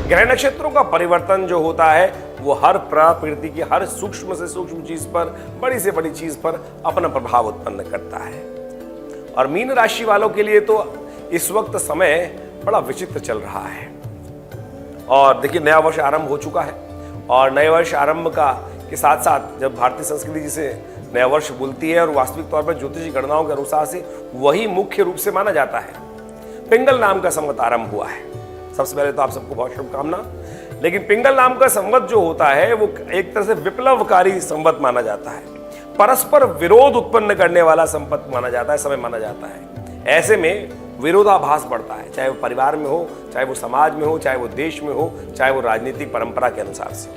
ग्रह नक्षत्रों का परिवर्तन जो होता है वो हर प्रकृति की हर सूक्ष्म से सूक्ष्म चीज पर, बड़ी से बड़ी चीज पर अपना प्रभाव उत्पन्न करता है। और मीन राशि वालों के लिए तो इस वक्त समय बड़ा विचित्र चल रहा है। और देखिए, नया वर्ष आरंभ हो चुका है और नए वर्ष आरंभ के साथ साथ जब भारतीय संस्कृति जिसे नया वर्ष बोलती है और वास्तविक तौर पर ज्योतिषी गणनाओं के अनुसार से वही मुख्य रूप से माना जाता है, पिंगल नाम का संवत आरंभ हुआ है। सबसे पहले तो आप सबको बहुत शुभकामना। लेकिन पिंगल नाम का संवत जो होता है वो एक तरह से विप्लवकारी संवत माना जाता है, परस्पर विरोध उत्पन्न करने वाला संवत माना जाता है, समय माना जाता है। ऐसे में विरोधाभास बढ़ता है, चाहे वो परिवार में हो, चाहे वो समाज में हो, चाहे वो देश में हो, चाहे वो राजनीतिक परंपरा के अनुसार से।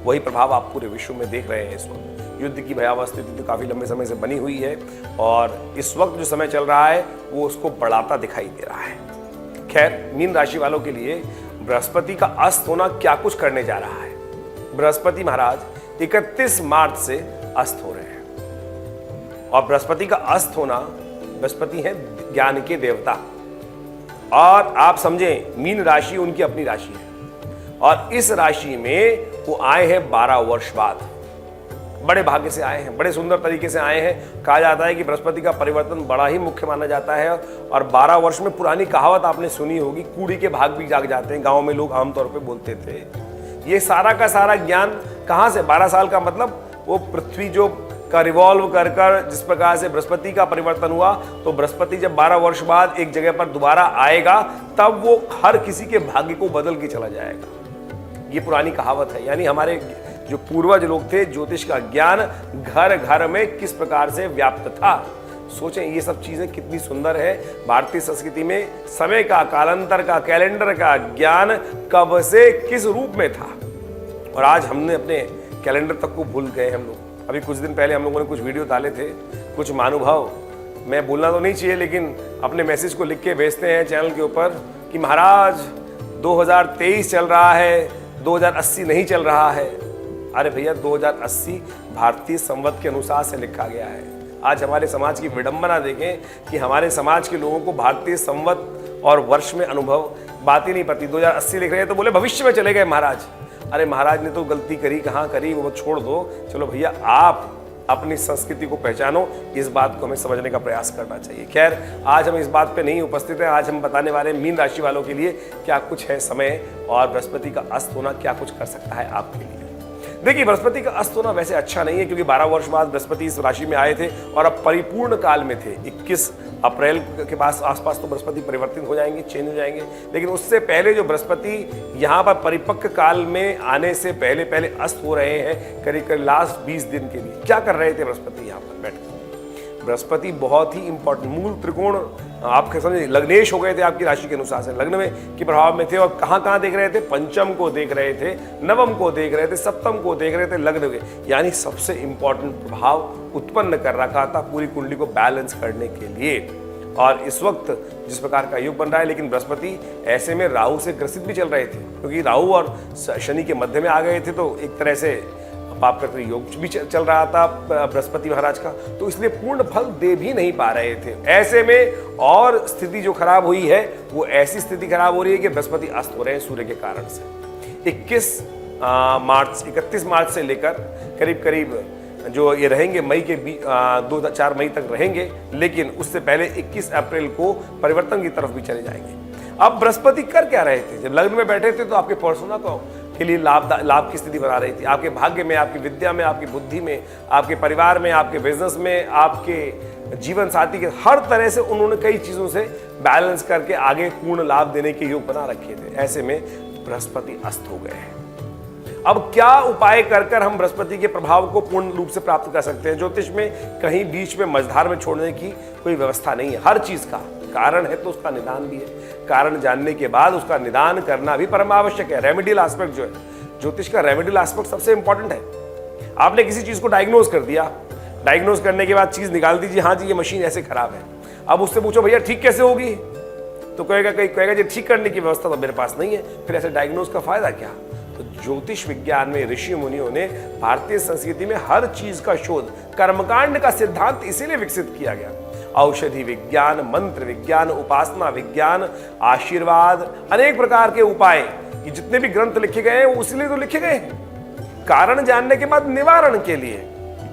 वही प्रभाव आप पूरे विश्व में देख रहे हैं। इस वक्त युद्ध की भयावह स्थिति तो काफी लंबे समय से बनी हुई है और इस वक्त जो समय चल रहा है वो उसको बढ़ाता दिखाई दे रहा है। खैर, मीन राशि वालों के लिए बृहस्पति का अस्त होना क्या कुछ करने जा रहा है। बृहस्पति महाराज 31 मार्च से अस्त हो रहे हैं और बृहस्पति का अस्त होना, बृहस्पति है ज्ञान के देवता और आप समझें मीन राशि उनकी अपनी राशि है और इस राशि में वो आए हैं 12 वर्ष बाद। बड़े भाग्य से आए हैं, बड़े सुंदर तरीके से आए हैं। कहा जाता है कि बृहस्पति का परिवर्तन बड़ा ही मुख्य माना जाता है और 12 वर्ष में, पुरानी कहावत आपने सुनी होगी, कूड़ी के भाग भी जाग जाते हैं, गांव में लोग आमतौर पे बोलते थे। ये सारा का सारा ज्ञान कहां से? 12 साल का मतलब वो पृथ्वी जो का रिवॉल्व कर कर जिस प्रकार से बृहस्पति का परिवर्तन हुआ, तो बृहस्पति जब 12 वर्ष बाद एक जगह पर दोबारा आएगा तब वो हर किसी के भाग्य को बदल के चला जाएगा। ये पुरानी कहावत है। यानी हमारे जो पूर्वज लोग थे, ज्योतिष का ज्ञान घर घर में किस प्रकार से व्याप्त था। सोचें ये सब चीजें कितनी सुंदर है। भारतीय संस्कृति में समय का, कालांतर का, कैलेंडर का ज्ञान कब से किस रूप में था और आज हमने अपने कैलेंडर तक को भूल गए हम लोग। अभी कुछ दिन पहले हम लोगों ने कुछ वीडियो डाले थे, कुछ महानुभाव, मैं बोलना तो नहीं चाहिए लेकिन अपने मैसेज को लिख के भेजते हैं चैनल के ऊपर कि महाराज 2023 चल रहा है, 2080 नहीं चल रहा है। अरे भैया, 2080 भारतीय संवत के अनुसार से लिखा गया है। आज हमारे समाज की विडंबना देखें कि हमारे समाज के लोगों को भारतीय संवत और वर्ष में अनुभव बात ही नहीं पती। 2080 लिख रहे हैं तो बोले भविष्य में चले गए महाराज। अरे महाराज ने तो गलती करी, कहाँ करी वो छोड़ दो। चलो भैया, आप अपनी संस्कृति को पहचानो, इस बात को हमें समझने का प्रयास करना चाहिए। खैर, आज हम इस बात पे नहीं उपस्थित हैं। आज हम बताने वाले हैं मीन राशि वालों के लिए क्या कुछ है समय और बृहस्पति का अस्त होना क्या कुछ कर सकता है आपके लिए। देखिए, बृहस्पति का अस्त होना वैसे अच्छा नहीं है क्योंकि 12 वर्ष बाद बृहस्पति इस राशि में आए थे और अब परिपूर्ण काल में थे। 21 अप्रैल के पास आसपास तो बृहस्पति परिवर्तित हो जाएंगे, चेंज हो जाएंगे। लेकिन उससे पहले जो बृहस्पति यहाँ पर परिपक्व काल में आने से पहले पहले अस्त हो रहे हैं, करीब करीब लास्ट 20 दिन के लिए क्या कर रहे थे बृहस्पति यहाँ पर बैठ कर? बृहस्पति बहुत ही इंपॉर्टेंट मूल त्रिकोण आपके समझे लग्नेश हो गए थे आपकी राशि के अनुसार से, लग्न में के प्रभाव में थे और कहाँ देख रहे थे? पंचम को देख रहे थे, नवम को देख रहे थे, सप्तम को देख रहे थे, लग्न के, यानी सबसे इंपॉर्टेंट प्रभाव उत्पन्न कर रखा था पूरी कुंडली को बैलेंस करने के लिए। और इस वक्त जिस प्रकार का युग बन रहा है, लेकिन बृहस्पति ऐसे में राहु से ग्रसित भी चल रहे थे क्योंकि राहु और शनि के मध्य में आ गए थे, तो एक तरह से पाप कर्तृ योग भी चल रहा था बृहस्पति महाराज का, तो इसलिए पूर्ण फल दे भी नहीं पा रहे थे। ऐसे में और स्थिति जो खराब हुई है वो ऐसी स्थिति खराब हो रही है कि बृहस्पति अस्त हो रहे हैं सूर्य के कारण से। 31 मार्च से लेकर करीब करीब जो ये रहेंगे मई के 2-4 मई तक रहेंगे, लेकिन उससे पहले 21 अप्रैल को परिवर्तन की तरफ भी चले जाएंगे। अब बृहस्पति कर क्या रहे थे? जब लग्न में बैठे थे तो आपके पर्सोना को के लिए लाभ की स्थिति बना रही थी, आपके भाग्य में, आपकी विद्या में, आपकी बुद्धि में, आपके परिवार में, आपके बिजनेस में, आपके जीवन साथी के हर तरह से उन्होंने कई चीजों से बैलेंस करके आगे पूर्ण लाभ देने के योग बना रखे थे। ऐसे में बृहस्पति अस्त हो गए हैं। अब क्या उपाय कर कर हम बृहस्पति के प्रभाव को पूर्ण रूप से प्राप्त कर सकते हैं? ज्योतिष में कहीं बीच में मझधार में छोड़ने की कोई व्यवस्था नहीं है। हर चीज का कारण है तो उसका निदान भी है। कारण जानने के बाद उसका निदान करना भी परम आवश्यक है। रेमेडियल एस्पेक्ट जो है ज्योतिष का, रेमेडियल एस्पेक्ट सबसे इंपॉर्टेंट है। आपने किसी चीज को डायग्नोज कर दिया, डायग्नोज करने के बाद चीज निकाल दीजिए, हाँ जी ये मशीन ऐसे खराब है। अब उससे पूछो भैया ठीक कैसे होगी, तो कहेगा जी ठीक करने की व्यवस्था तो मेरे पास नहीं है। फिर ऐसे डायग्नोज का फायदा क्या? तो ज्योतिष विज्ञान में ऋषि मुनियों ने, भारतीय संस्कृति में हर चीज का शोध, कर्मकांड का सिद्धांत इसीलिए विकसित किया गया औषधि विज्ञान, मंत्र विज्ञान, उपासना विज्ञान, आशीर्वाद, अनेक प्रकार के उपाय, ये जितने भी ग्रंथ लिखे गए हैं वो इसलिए तो लिखे गए हैं, कारण जानने के बाद निवारण के लिए,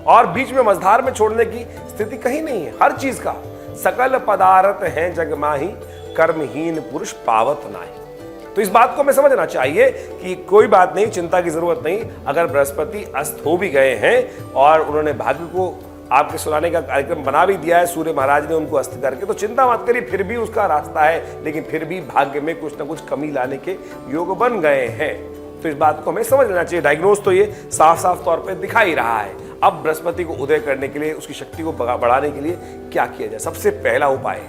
और बीच में मझधार में छोड़ने की स्थिति कहीं नहीं है। हर चीज का सकल पदार्थ है जग माही, कर्महीन पुरुष पावत नाही। तो इस बात को हमें समझना चाहिए कि कोई बात नहीं, चिंता की जरूरत नहीं। अगर बृहस्पति अस्त हो भी गए हैं और उन्होंने भाग्य को आपके सुनाने का कार्यक्रम बना भी दिया है, सूर्य महाराज ने उनको अस्त करके, तो चिंता मत करिए, फिर भी उसका रास्ता है, लेकिन फिर भी भाग्य में कुछ ना कुछ कमी लाने के योग बन गए हैं। तो इस बात को हमें समझ लेना चाहिए। डायग्नोज तो ये साफ साफ तौर पर दिखा ही रहा है। अब बृहस्पति को उदय करने के लिए, उसकी शक्ति को बढ़ाने के लिए क्या किया जाए? सबसे पहला उपाय,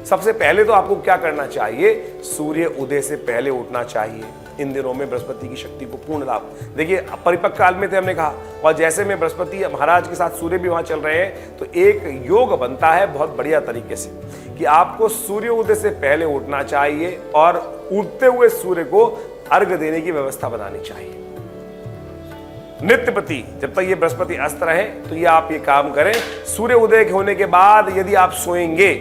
सबसे पहले तो आपको क्या करना चाहिए? सूर्य उदय से पहले उठना चाहिए। इन दिनों में बृहस्पति की शक्ति को पूर्ण लाभ, देखिए परिपक्व काल में थे हमने कहा, और जैसे में बृहस्पति महाराज के साथ सूर्य भी वहां चल रहे हैं, तो एक योग बनता है बहुत बढ़िया तरीके से कि आपको सूर्य उदय से पहले उठना चाहिए और उगते हुए सूर्य को अर्घ्य देने की व्यवस्था बनानी चाहिए। नित्यपति जब तक ये बृहस्पति अस्त रहे तो ये आप ये काम करें। सूर्य उदय होने के बाद यदि आप सोएंगे,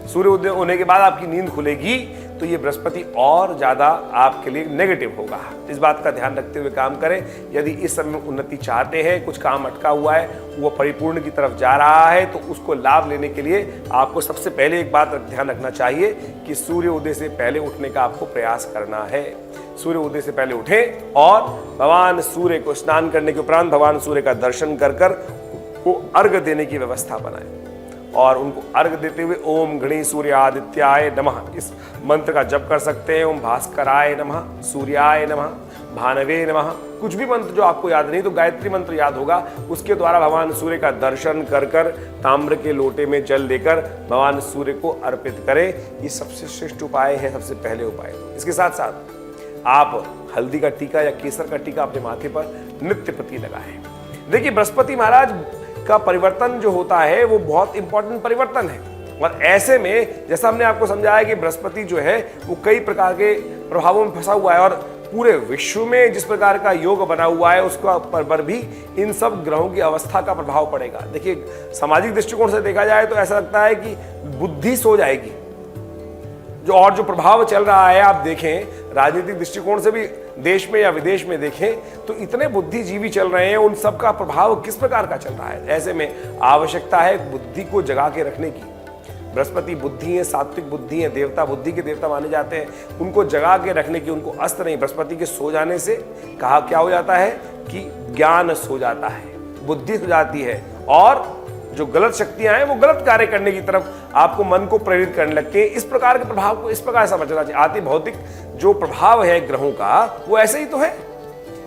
सूर्य उदय होने के बाद आपकी नींद खुलेगी, तो ये बृहस्पति और ज्यादा आपके लिए नेगेटिव होगा। इस बात का ध्यान रखते हुए काम करें। यदि इस समय उन्नति चाहते हैं, कुछ काम अटका हुआ है, वो परिपूर्ण की तरफ जा रहा है, तो उसको लाभ लेने के लिए आपको सबसे पहले एक बात ध्यान रखना चाहिए कि सूर्य उदय से पहले उठने का आपको प्रयास करना है। सूर्य उदय से पहले उठें और भगवान सूर्य को स्नान करने के उपरांत भगवान सूर्य का दर्शन कर को अर्घ्य देने की व्यवस्था बनाएं और उनको अर्घ्य देते हुए ओम गणे सूर्यादित्याय नमः इस मंत्र का जप कर सकते हैं। ओम भास्कराय नमः, सूर्याय नमः, भानवे नमः, कुछ भी मंत्र जो आपको याद नहीं तो गायत्री मंत्र याद होगा, उसके द्वारा भगवान सूर्य का दर्शन कर ताम्र के लोटे में जल लेकर भगवान सूर्य को अर्पित करें। ये सबसे श्रेष्ठ उपाय है, सबसे पहले उपाय। इसके साथ साथ आप हल्दी का टीका या केसर का टीका अपने माथे पर नित्यपति लगाएं। देखिए बृहस्पति महाराज का परिवर्तन जो होता है वो बहुत इंपॉर्टेंट परिवर्तन है, और ऐसे में जैसा हमने आपको समझाया कि बृहस्पति जो है वो कई प्रकार के प्रभावों में फंसा हुआ है, और पूरे विश्व में जिस प्रकार का योग बना हुआ है उसका पर भी इन सब ग्रहों की अवस्था का प्रभाव पड़ेगा। देखिए सामाजिक दृष्टिकोण से देखा जाए तो ऐसा लगता है कि बुद्धि सो जाएगी, जो प्रभाव चल रहा है। आप देखें राजनीतिक दृष्टिकोण से भी देश में या विदेश में देखें तो इतने बुद्धिजीवी चल रहे हैं, उन सब का प्रभाव किस प्रकार का चल रहा है। ऐसे में आवश्यकता है बुद्धि को जगा के रखने की। बृहस्पति बुद्धि है, सात्विक बुद्धि है, देवता बुद्धि के देवता माने जाते हैं, उनको जगा के रखने की, उनको अस्त नहीं। बृहस्पति के सो जाने से कहा क्या हो जाता है कि ज्ञान सो जाता है, बुद्धि सो जाती है, और जो गलत शक्तियां हैं वो गलत कार्य करने की तरफ आपको मन को प्रेरित करने लगते हैं। इस प्रकार के प्रभाव को इस प्रकार समझना चाहिए। आति भौतिक जो प्रभाव है ग्रहों का वो ऐसे ही तो है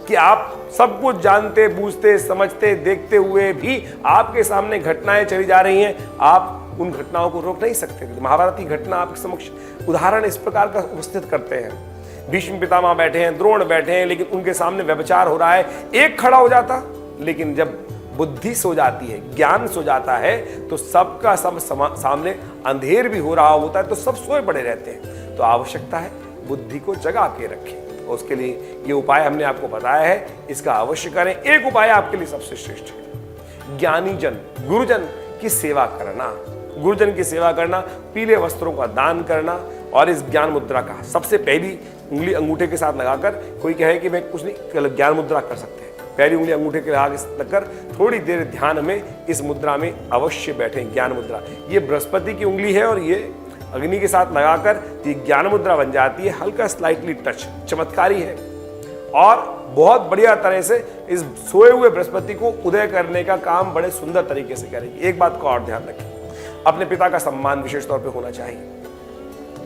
कि आप सब कुछ जानते, बूझते, समझते, देखते हुए भी आपके सामने घटनाएं चली जा रही हैं, आप उन घटनाओं को रोक नहीं सकते। महाभारत की घटना आपके समक्ष उदाहरण इस प्रकार का उपस्थित करते हैं। भीष्म पितामह बैठे हैं, द्रोण बैठे हैं, लेकिन उनके सामने व्यभिचार हो रहा है, एक खड़ा हो जाता, लेकिन जब बुद्धि सो जाती है, ज्ञान सो जाता है, तो सबका सब सामने अंधेर भी हो रहा होता है तो सब सोए पड़े रहते हैं। तो आवश्यकता है बुद्धि को जगा के रखें। उसके लिए ये उपाय हमने आपको बताया है, इसका अवश्य करें। एक उपाय आपके लिए सबसे श्रेष्ठ है, ज्ञानी जन, गुरुजन की सेवा करना। गुरुजन की सेवा करना, पीले वस्त्रों का दान करना, और इस ज्ञान मुद्रा का सबसे पहली उंगली अंगूठे के साथ लगाकर, कोई कहे कि मैं कुछ नहीं, ज्ञान मुद्रा कर सकते हैं। पहली उंगली अंगूठे के आगे लगकर थोड़ी देर ध्यान में इस मुद्रा में अवश्य बैठें। ज्ञान मुद्रा ये बृहस्पति की उंगली है और ये अग्नि के साथ लगाकर ये ज्ञान मुद्रा बन जाती है। हल्का स्लाइटली टच, चमत्कारी है, और बहुत बढ़िया तरह से इस सोए हुए बृहस्पति को उदय करने का काम बड़े सुंदर तरीके से करेगी। एक बात का और ध्यान रखें, अपने पिता का सम्मान विशेष तौर पर होना चाहिए।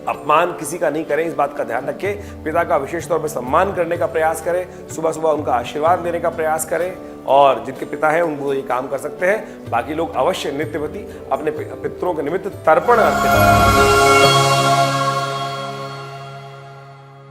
अपमान किसी का नहीं करें, इस बात का ध्यान रखें। पिता का विशेष तौर पर सम्मान करने का प्रयास करें, सुबह सुबह उनका आशीर्वाद लेने का प्रयास करें, और जिनके पिता हैं उनको ये काम कर सकते हैं। बाकी लोग अवश्य नित्यपति अपने पितरों के निमित्त तर्पण अर्पित करें।